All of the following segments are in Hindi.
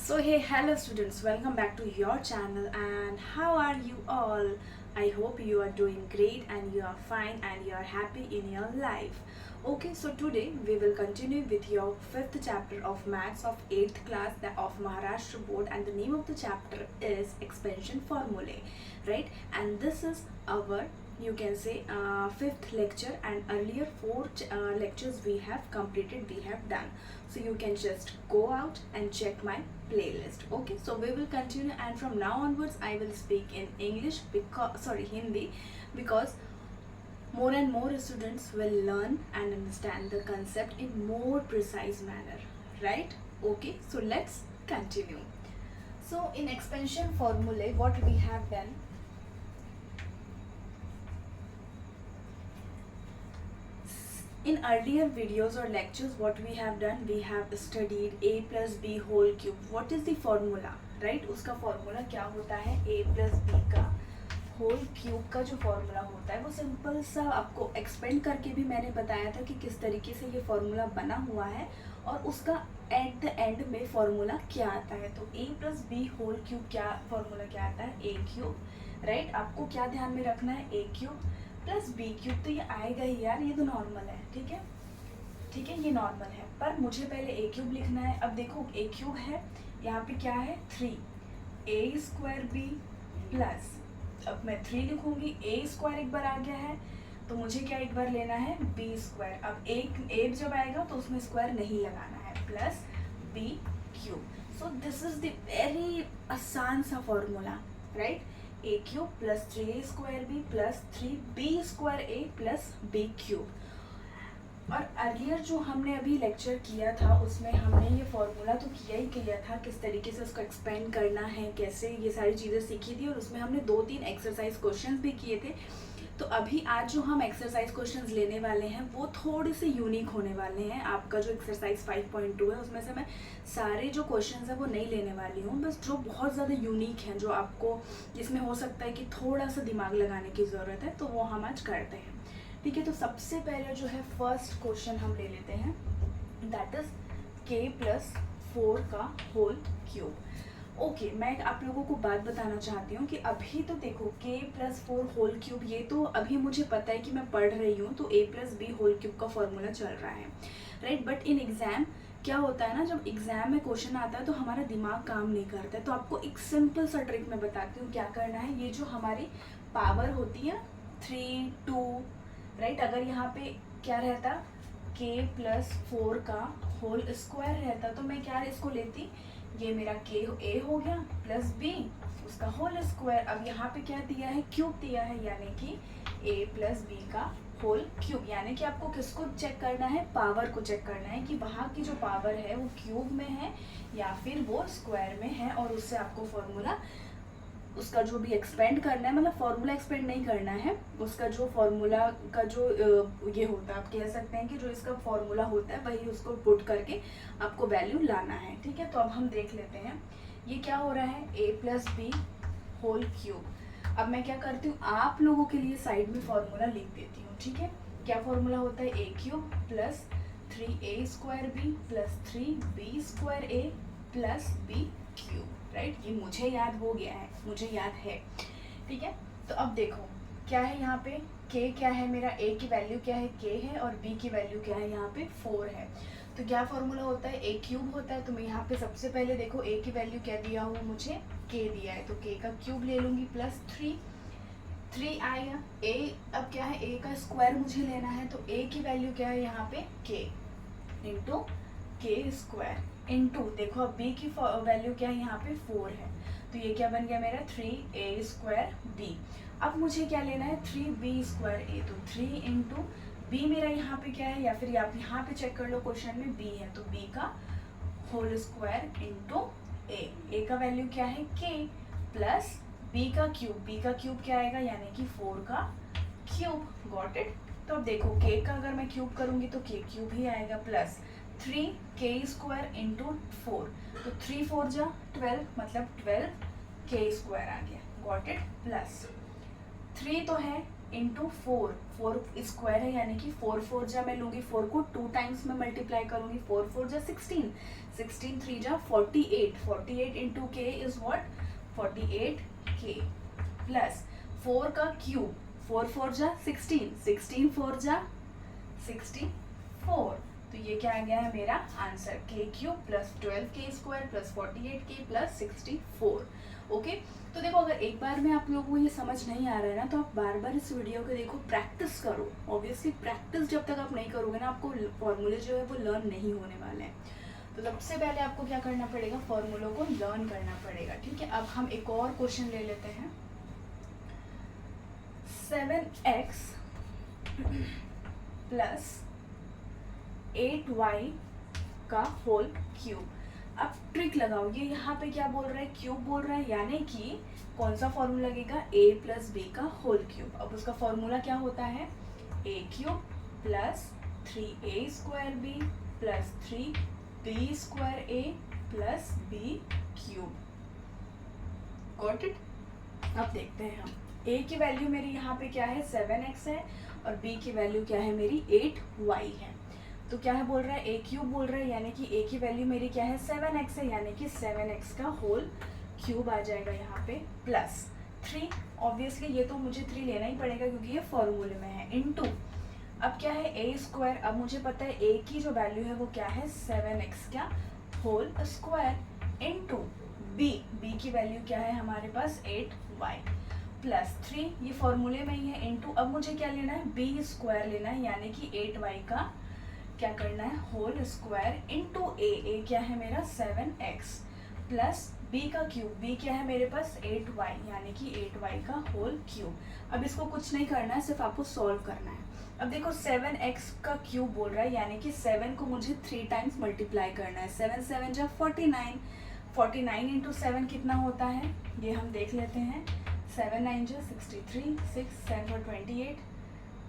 So hey, hello students, welcome back to your channel and how are you all? I hope you are doing great and you are fine and you are happy in your life. Okay, so today we will continue with your fifth chapter of maths of 8th class of Maharashtra board, and the name of the chapter is expansion formulae, right? And this is our, you can say, fifth lecture, and earlier four lectures we have completed, we have done. So you can just go out and check my playlist. Okay, so we will continue, and from now onwards I will speak in English, because Hindi, because more and more students will learn and understand the concept in more precise manner, right? Okay, so let's continue. So in expansion formulae, what we have done, in earlier videos or lectures, what we have done, we have studied a plus b whole cube. What is the formula, right? उसका formula क्या होता है? a plus b का होल क्यूब का जो फॉर्मूला होता है वो सिंपल सा आपको एक्सपेंड करके भी मैंने बताया था कि किस तरीके से ये फॉर्मूला बना हुआ है और उसका एट द एंड में फॉर्मूला क्या आता है. तो a plus b whole cube क्या फॉर्मूला क्या आता है? a cube, right? आपको क्या ध्यान में रखना है? a cube plus b cube, तो ये आएगा ही यार, ये तो नॉर्मल है, ठीक है, ठीक है, ये नॉर्मल है, पर मुझे पहले a क्यूब लिखना है. अब देखो a क्यूब है, यहाँ पे क्या है? 3 a स्क्वायर b प्लस, अब मैं 3 लिखूंगी, a स्क्वायर एक बार आ गया है तो मुझे क्या एक बार लेना है? b square. अब एक जब आएगा तो उसमें स्क्वायर नहीं लगाना है, plus b cube. So this is the very आसान सा formula, right? a cube plus 3a square b plus 3b square a plus b cube. और अर्लियर जो हमने अभी लेक्चर किया था उसमें हमने ये फॉर्मूला तो किया था, किस तरीके से उसको एक्सपेंड करना है, कैसे, ये सारी चीज़ें सीखी थी, और उसमें हमने 2-3 एक्सरसाइज क्वेश्चंस भी किए थे. तो अभी आज जो हम एक्सरसाइज क्वेश्चंस लेने वाले हैं वो थोड़े से यूनिक होने वाले हैं. आपका जो एक्सरसाइज 5.2 है उसमें से मैं सारे जो क्वेश्चंस हैं वो नहीं लेने वाली हूँ, बस जो बहुत ज़्यादा यूनिक हैं, जो आपको जिसमें हो सकता है कि थोड़ा सा दिमाग लगाने की ज़रूरत है, तो वो हम आज करते हैं, ठीक है. तो सबसे पहले जो है फर्स्ट क्वेश्चन हम ले लेते हैं, दैट इज k प्लस 4 का होल क्यूब. ओके, मैं आप लोगों को बात बताना चाहती हूँ कि अभी तो देखो k प्लस 4 होल क्यूब, ये तो अभी मुझे पता है कि मैं पढ़ रही हूँ, तो a plus b whole cube का फॉर्मूला चल रहा है, राइट? बट इन एग्जाम क्या होता है ना, जब एग्जाम में क्वेश्चन आता है तो हमारा दिमाग काम नहीं करता है. तो आपको एक सिंपल सा ट्रिक मैं बताती हूँ क्या करना है. ये जो हमारी पावर होती है 3, 2, राइट, अगर यहाँ पे क्या रहता, k प्लस 4 का होल स्क्वायर रहता, तो मैं क्या इसको लेती, ये मेरा k a हो गया प्लस b उसका होल स्क्वायर. अब यहाँ पे क्या दिया है? क्यूब दिया है, यानी कि a प्लस b का होल क्यूब. यानी कि आपको किसको चेक करना है? पावर को चेक करना है कि वहाँ की जो पावर है वो क्यूब में है या फिर वो स्क्वायर में है, और उससे आपको फॉर्मूला उसका जो भी एक्सपेंड करना है, मतलब फॉर्मूला एक्सपेंड नहीं करना है, उसका जो फॉर्मूला का जो ये होता है, आप कह सकते हैं कि जो इसका फॉर्मूला होता है वही उसको पुट करके आपको वैल्यू लाना है, ठीक है. तो अब हम देख लेते हैं ये क्या हो रहा है, a plus b whole cube. अब मैं क्या करती हूँ, आप लोगों के लिए साइड में फॉर्मूला लिख देती हूँ, ठीक है. क्या फॉर्मूला होता है? a cube plus 3a square b plus 3b square a plus b cube, right? ये मुझे याद हो गया है, मुझे याद है, ठीक है. तो अब देखो क्या है यहाँ पे, k क्या है मेरा, a की वैल्यू क्या है? k है, और b की वैल्यू क्या है? यहाँ पे 4 है. तो क्या फॉर्मूला होता है? a क्यूब होता है. तो मैं यहाँ पे सबसे पहले देखो a की वैल्यू क्या दिया हुआ मुझे? k दिया है, तो k का क्यूब ले लूँगी प्लस 3 आएगा. a अब क्या है, a का स्क्वायर मुझे लेना है, तो a की वैल्यू क्या है यहाँ पे? k into k square into, देखो अब b की वैल्यू क्या है यहाँ पे? 4 है, तो ये क्या बन गया मेरा? 3a square b. अब मुझे क्या लेना है? 3b स्क्वायर a, तो 3 इंटू b मेरा यहाँ पे क्या है, या फिर आप यहाँ पे चेक कर लो क्वेश्चन में b है, तो b का होल स्क्वायर इंटू a का वैल्यू क्या है? k प्लस b का क्यूब क्या आएगा, यानी कि 4 का क्यूब. Got it? तो अब देखो k का अगर मैं क्यूब करूँगी तो k क्यूब ही आएगा, प्लस 3k स्क्वायर इंटू 4, तो 3 4 जा 12, मतलब 12k स्क्वायर आ गया. Got it? प्लस 3 तो है इंटू 4, 4 स्क्वायर है यानी कि 4 4 जा मैं लूँगी 4 को 2 टाइम्स में मल्टीप्लाई करूँगी, 4 4 जा 16, 16 3 जा 48, 48 इंटू के इज व्हाट 48k प्लस 4 का क्यूब, 4 4 जा 16, 16 4 जा 64, तो ये क्या आ गया है मेरा answer k cube plus 12k square plus 48k plus 64। Okay, तो देखो अगर एक बार में आप लोगों को ये समझ नहीं आ रहा है ना, तो आप बार बार इस वीडियो को देखो, प्रैक्टिस करो। ऑब्वियसली प्रैक्टिस जब तक आप नहीं करोगे ना, आपको फॉर्मूले जो है वो लर्न नहीं होने वाले हैं। तो सबसे पहले आपको क्या करना पड़ेगा, फॉर्मूलों को लर्न करना पड़ेगा। ठीक है, अब हम एक और क्वेश्चन ले लेते हैं। 7x प्लस 8y का होल क्यूब। अब ट्रिक लगाओ, ये यहाँ पे क्या बोल रहा है, क्यूब बोल रहा है, यानी कि कौन सा फॉर्मूला लगेगा, a प्लस बी का होल क्यूब। अब उसका फॉर्मूला क्या होता है, a cube plus 3a square b plus 3b square a plus b cube. Got it. अब देखते हैं हम, a की वैल्यू मेरी यहाँ पे क्या है 7x है और b की वैल्यू क्या है मेरी 8y है। तो क्या है बोल रहा है, a क्यूब बोल रहा है, यानी कि a की वैल्यू मेरी क्या है 7x है, यानी कि 7x का होल क्यूब आ जाएगा यहाँ पे प्लस 3। ऑब्वियसली ये तो मुझे 3 लेना ही पड़ेगा क्योंकि ये फॉर्मूले में है, इनटू अब क्या है a स्क्वायर। अब मुझे पता है a की जो वैल्यू है वो क्या है 7x का होल स्क्वायर इनटू b की वैल्यू क्या है हमारे पास 8y प्लस 3, ये फॉर्मूले में ही है, इनटू अब मुझे क्या लेना है b स्क्वायर लेना है, यानी कि 8y का क्या करना है होल स्क्वायर इनटू a क्या है मेरा 7x प्लस b का क्यूब, b क्या है मेरे पास 8y, यानी कि 8y का होल क्यूब। अब इसको कुछ नहीं करना है, सिर्फ आपको सॉल्व करना है। अब देखो 7x का क्यूब बोल रहा है, यानी कि 7 को मुझे 3 टाइम्स मल्टीप्लाई करना है। 7 7 जा 49, 49 इंटू 7 कितना होता है ये हम देख लेते हैं। 7 9 जा 63, 6 7 for 28,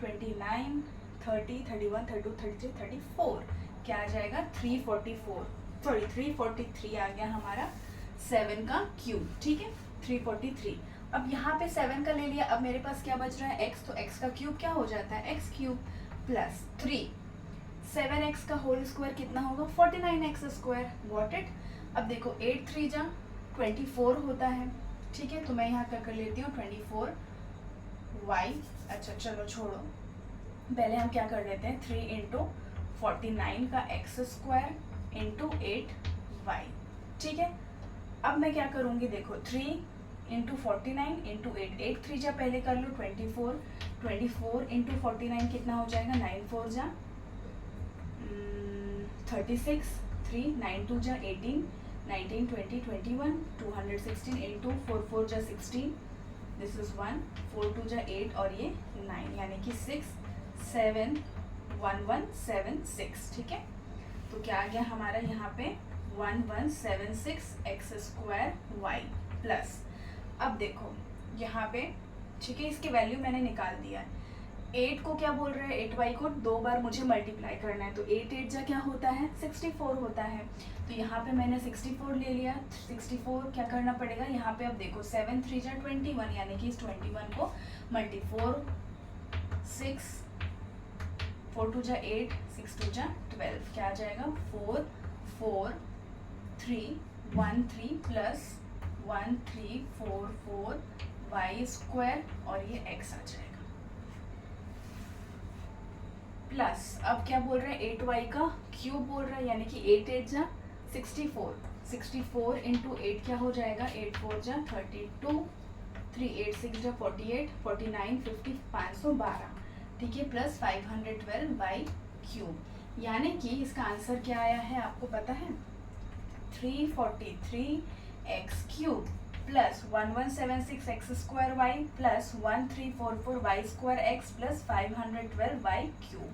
29 30 31 32 33 34, क्या आ जाएगा 344, सॉरी 343 आ गया हमारा 7 का क्यूब। ठीक है 343। अब यहाँ पे 7 का ले लिया, अब मेरे पास क्या बच रहा है x, तो x का क्यूब क्या हो जाता है x क्यूब प्लस 3, 7x का होल स्क्वायर कितना होगा 49x स्क्वायर। Got it. अब देखो 8 3 जा 24 होता है। ठीक है, तो मैं यहाँ क्या कर लेती हूँ 24y। अच्छा चलो छोड़ो, पहले हम क्या कर लेते हैं 3 इंटू 49 का x स्क्वायर इंटू 8y। ठीक है, अब मैं क्या करूँगी देखो 3 इंटू 49 इंटू 8, 8 3 जा पहले कर लो 24, 24 इंटू 49 कितना हो जाएगा 9 4 जा 36, 3 9 2 जा 18, 19 20 21, 216 इंटू 4 4 जा 16, दिस इज 1, 4 2 जा 8 और ये 9, यानी कि 6 7 1 1 7 6। ठीक है, तो क्या आ गया हमारा यहाँ पे 1176 एक्स स्क्वायर वाई प्लस, अब देखो यहाँ पे ठीक है इसकी वैल्यू मैंने निकाल दिया है। 8 को क्या बोल रहा है 8y को 2 बार मुझे मल्टीप्लाई करना है, तो 8 8 जा क्या होता है 64 होता है। तो यहाँ पे मैंने 64 ले लिया। 64 क्या करना पड़ेगा यहाँ पे, अब देखो 7 3 जा 21, यानी कि इस 21 को 6 4 2 जा 8, 6 2 जा 12, क्या आ जाएगा 4 4 3 1 3 प्लस 1 3 4 4 वाई स्क्वायर और ये x आ जाएगा प्लस, अब क्या बोल रहे हैं 8y का क्यूब बोल रहा है, यानी कि 8 8 जा 64, 64 इंटू 8 क्या हो जाएगा 8 4 जा 32, 3 8 6 जा 48, 49 50 512, ठीक है प्लस 512 बाई क्यूब, यानी कि इसका आंसर क्या आया है आपको पता है 343 x cube plus 1176 x square y plus 1344 y square x plus 512 y cube.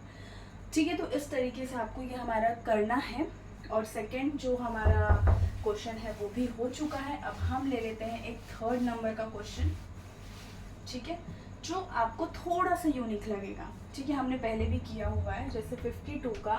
ठीक है, तो इस तरीके से आपको ये हमारा करना है। और सेकंड जो हमारा क्वेश्चन है वो भी हो चुका है। अब हम ले लेते हैं एक थर्ड नंबर का क्वेश्चन, ठीक है, जो आपको थोड़ा सा यूनिक लगेगा। ठीक है, हमने पहले भी किया हुआ है, जैसे 52 का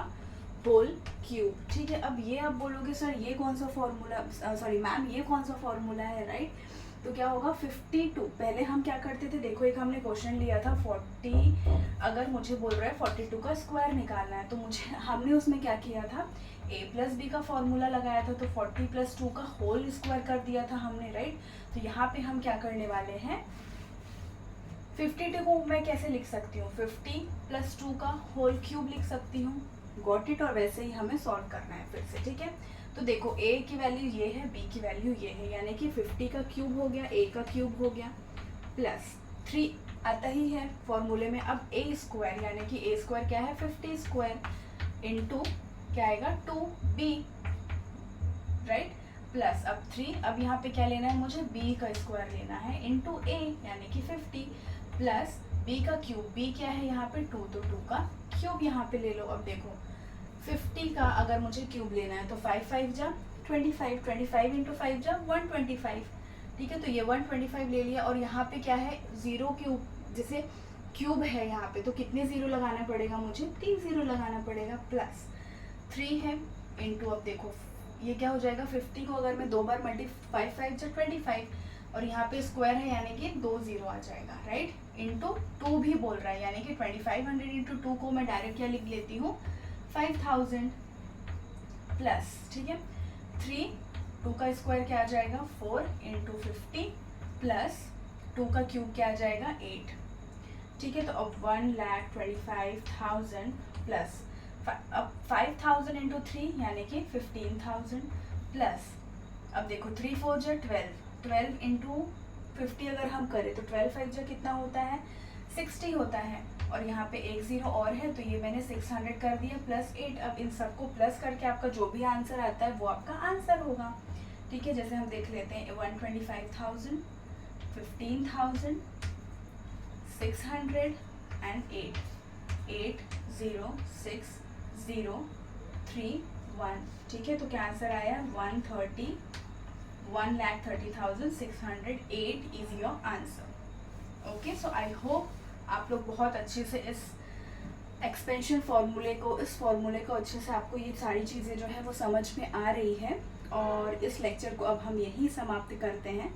होल क्यूब। ठीक है, अब ये आप बोलोगे सर ये कौन सा फॉर्मूला, सॉरी मैम ये कौन सा फॉर्मूला है, राइट। तो क्या होगा 52। पहले हम क्या करते थे, देखो एक हमने क्वेश्चन लिया था 40, अगर मुझे बोल रहा है 42 का स्क्वायर निकालना है, तो मुझे हमने उसमें क्या किया था, a प्लस बी का फॉर्मूला लगाया था, तो 40 प्लस 2 का होल स्क्वायर कर दिया था हमने, राइट। तो यहाँ पे हम क्या करने वाले हैं, 52 को मैं कैसे लिख सकती हूँ, 50 प्लस 2 का होल क्यूब लिख सकती हूँ, गॉट इट। और वैसे ही हमें सॉल्व करना है फिर से, ठीक है। तो देखो a की वैल्यू ये है, b की वैल्यू ये है, यानी कि 50 का क्यूब हो गया, a का क्यूब हो गया, प्लस 3 आता ही है फॉर्मूले में। अब a स्क्वायर, यानी कि a स्क्वायर क्या है, 50 स्क्वायर इंटू क्या आएगा 2b, राइट, प्लस अब 3, अब यहाँ पे क्या लेना है मुझे, b का स्क्वायर लेना है इंटू a, यानी कि 50, प्लस b का क्यूब, b क्या है यहाँ पे 2, तो 2 का क्यूब यहाँ पे ले लो। अब देखो 50 का अगर मुझे क्यूब लेना है तो 5 5 जा 25, 25 इंटू 5 जा 125, ठीक है। तो ये 125 ले लिया, और यहाँ पे क्या है, जीरो क्यूब, जैसे क्यूब है यहाँ पे तो कितने जीरो लगाना पड़ेगा मुझे, 3 जीरो लगाना पड़ेगा, प्लस 3 है इंटू, अब देखो ये क्या हो जाएगा, 50 को अगर मैं 2 बार मल्टीप्लाई 5 जा 25, और यहाँ पे स्क्वायर है यानी कि 2 जीरो आ जाएगा, राइट, इंटू 2 भी बोल रहा है, यानी कि 2500 इंटू 2 को मैं डायरेक्ट क्या लिख लेती हूँ 5000, प्लस, ठीक है, 3, 2 का स्क्वायर क्या आ जाएगा 4 इंटू 50, प्लस 2 का क्यूब क्या आ जाएगा 8, ठीक है। तो अब 1,25,000 प्लस अब 5000 इंटू 3 यानी कि 15,000, प्लस अब देखो 3 4 जा 12, 12 इंटू 50 अगर हम करें तो 12 5 जा कितना होता है 60 होता है, और यहाँ पे एक जीरो और है तो ये मैंने 600 कर दिया, प्लस 8। अब इन सबको प्लस करके आपका जो भी आंसर आता है वो आपका आंसर होगा, ठीक है। जैसे हम देख लेते हैं 125,000, 15,000, 600 एंड 8, 806,031, ठीक है। तो क्या आंसर आया 1,30,608 is your answer. Okay, so I hope आप लोग बहुत अच्छे से इस एक्सपेंशन फार्मूले को, इस फार्मूले को अच्छे से आपको ये सारी चीज़ें जो है वो समझ में आ रही है। और इस लेक्चर को अब हम यहीं समाप्त करते हैं,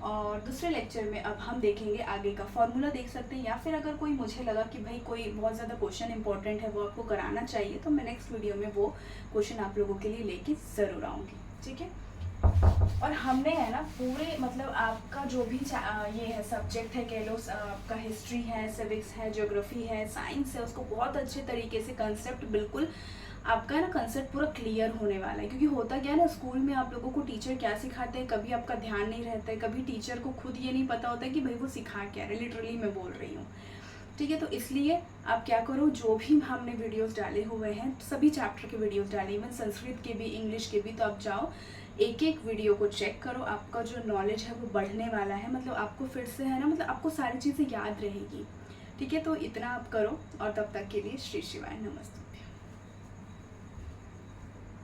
और दूसरे लेक्चर में अब हम देखेंगे आगे का फार्मूला देख सकते हैं, या फिर अगर कोई मुझे लगा कि भाई कोई बहुत ज़्यादा क्वेश्चन इंपॉर्टेंट है वो आपको कराना चाहिए, तो मैं नेक्स्ट वीडियो में वो क्वेश्चन आप लोगों के लिए लेके ज़रूर आऊँगी, ठीक है। और हमने है ना पूरे मतलब आपका जो भी ये है सब्जेक्ट है, कह लो आपका हिस्ट्री है, सिविक्स है, ज्योग्राफी है, साइंस है, उसको बहुत अच्छे तरीके से कंसेप्ट बिल्कुल आपका ना कंसेप्ट पूरा क्लियर होने वाला है। क्योंकि होता क्या है ना, स्कूल में आप लोगों को टीचर क्या सिखाते हैं कभी आपका ध्यान नहीं रहता है, कभी टीचर को खुद ये नहीं पता होता है कि भाई वो सिखा क्या रहे, लिटरली मैं बोल रही हूँ, ठीक है। तो इसलिए आप क्या करो, जो भी हमने वीडियोस डाले हुए हैं सभी चैप्टर के वीडियोस डाले, इवन संस्कृत के भी, इंग्लिश के भी, तो आप जाओ एक एक वीडियो को चेक करो, आपका जो नॉलेज है वो बढ़ने वाला है, मतलब आपको फिर से है ना, मतलब आपको सारी चीज़ें याद रहेगी, ठीक है। तो इतना आप करो, और तब तक के लिए श्री शिवाय, नमस्ते।